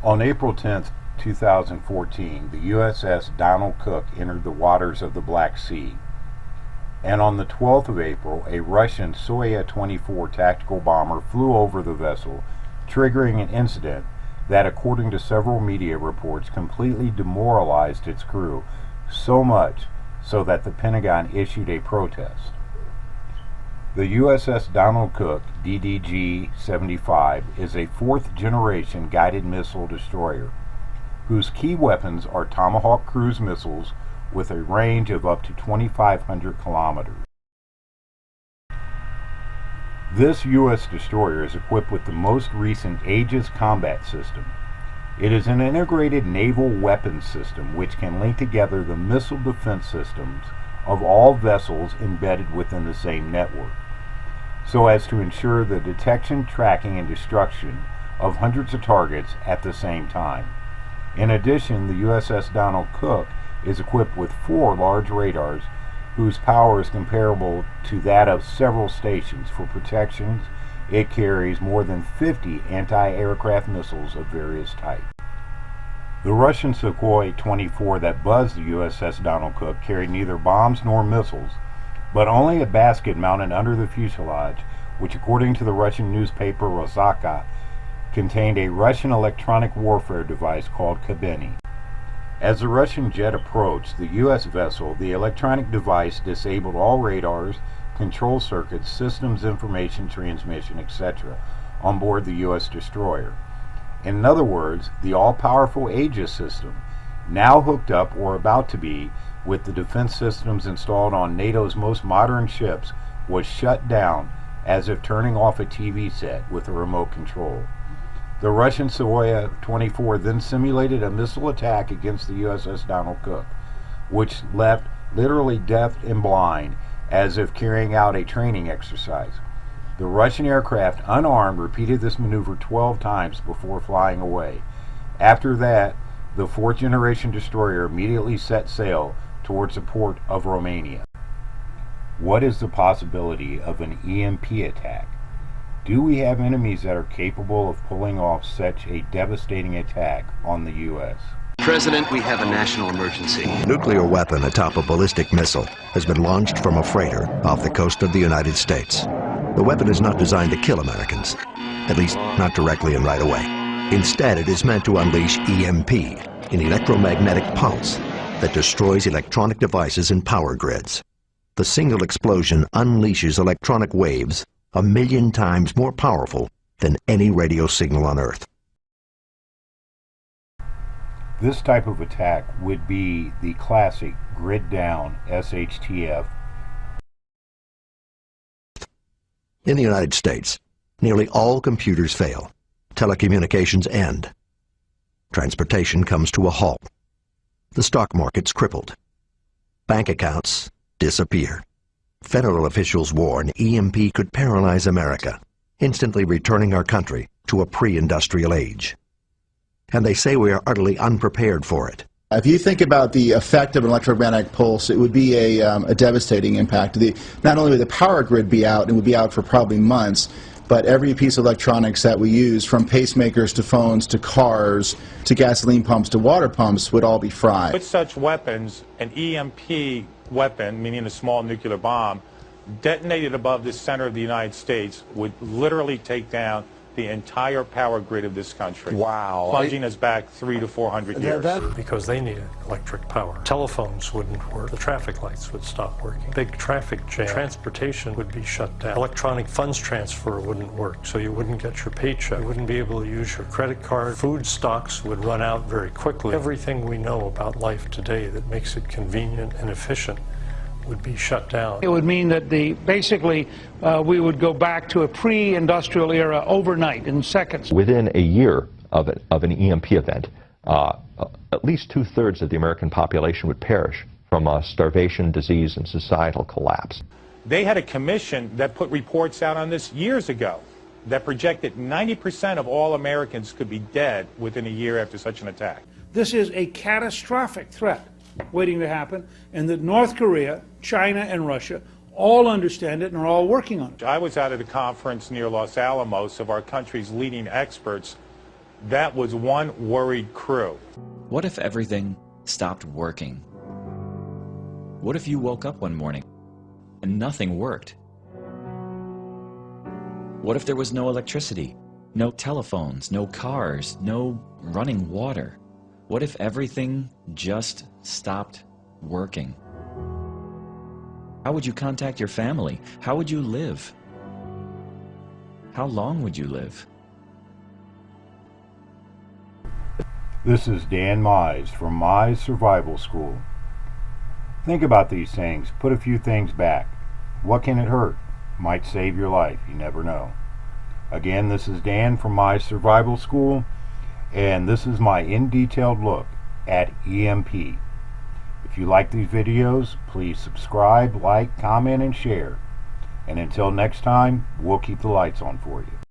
On April 10, 2014, the USS Donald Cook entered the waters of the Black Sea. And on the 12th of April, a Russian Soyuz-24 tactical bomber flew over the vessel, triggering an incident that, according to several media reports, completely demoralized its crew, so much so that the Pentagon issued a protest. The USS Donald Cook DDG-75 is a fourth-generation guided missile destroyer, whose key weapons are Tomahawk cruise missiles with a range of up to 2,500 kilometers. This U.S. destroyer is equipped with the most recent Aegis combat system. It is an integrated naval weapons system which can link together the missile defense systems of all vessels embedded within the same network, so as to ensure the detection, tracking, and destruction of hundreds of targets at the same time. In addition, the USS Donald Cook is equipped with 4 large radars whose power is comparable to that of several stations. For protections, it carries more than 50 anti-aircraft missiles of various types. The Russian Sukhoi-24 that buzzed the USS Donald Cook carried neither bombs nor missiles, but only a basket mounted under the fuselage, which, according to the Russian newspaper Rozhaka, contained a Russian electronic warfare device called Kabini. As the Russian jet approached the U.S. vessel, the electronic device disabled all radars, control circuits, systems information transmission, etc. on board the U.S. destroyer. In other words, the all-powerful Aegis system, now hooked up or about to be with the defense systems installed on NATO's most modern ships, was shut down as if turning off a TV set with a remote control. The Russian Soyuz-24 then simulated a missile attack against the USS Donald Cook, which left literally deaf and blind as if carrying out a training exercise. The Russian aircraft, unarmed, repeated this maneuver 12 times before flying away. After that, the fourth-generation destroyer immediately set sail towards the port of Romania. What is the possibility of an EMP attack? Do we have enemies that are capable of pulling off such a devastating attack on the U.S.? President, we have a national emergency. Nuclear weapon atop a ballistic missile has been launched from a freighter off the coast of the United States. The weapon is not designed to kill Americans, at least not directly and right away. Instead, it is meant to unleash EMP, an electromagnetic pulse that destroys electronic devices and power grids. The single explosion unleashes electronic waves 1 million times more powerful than any radio signal on Earth. This type of attack would be the classic grid-down SHTF. In the United States, nearly all computers fail. Telecommunications end. Transportation comes to a halt. The stock market's crippled. Bank accounts disappear. Federal officials warn EMP could paralyze America, instantly returning our country to a pre-industrial age. And they say we are utterly unprepared for it. If you think about the effect of an electromagnetic pulse, it would be a devastating impact. Not only would the power grid be out, it would be out for probably months, but every piece of electronics that we use, from pacemakers to phones to cars to gasoline pumps to water pumps, would all be fried. With such weapons, an EMP weapon, meaning a small nuclear bomb, detonated above the center of the United States would literally take down the entire power grid of this country. Wow. Plunging us back 300 to 400 years. Because they needed electric power. Telephones wouldn't work. The traffic lights would stop working. Big traffic jam. Transportation would be shut down. Electronic funds transfer wouldn't work, so you wouldn't get your paycheck. You wouldn't be able to use your credit card. Food stocks would run out very quickly. Everything we know about life today that makes it convenient and efficient would be shut down. It would mean that basically we would go back to a pre-industrial era overnight, in seconds. Within a year of an EMP event, at least 2/3 of the American population would perish from starvation, disease, and societal collapse. They had a commission that put reports out on this years ago that projected 90% of all Americans could be dead within a year after such an attack. This is a catastrophic threat waiting to happen, and that North Korea, China, and Russia all understand it and are all working on it. I was out at a conference near Los Alamos of our country's leading experts That was one worried crew. What if everything stopped working? What if you woke up one morning and nothing worked? What if there was no electricity, no telephones, no cars, no running water? What if everything just stopped working? How would you contact your family? How would you live? How long would you live? This is Dan Mize from Mize Survival School. Think about these things. Put a few things back. What can it hurt? Might save your life. You never know. Again, this is Dan from Mize Survival School, and this is my in-detailed look at EMP. If you like these videos, please subscribe, like, comment, and share. And until next time, we'll keep the lights on for you.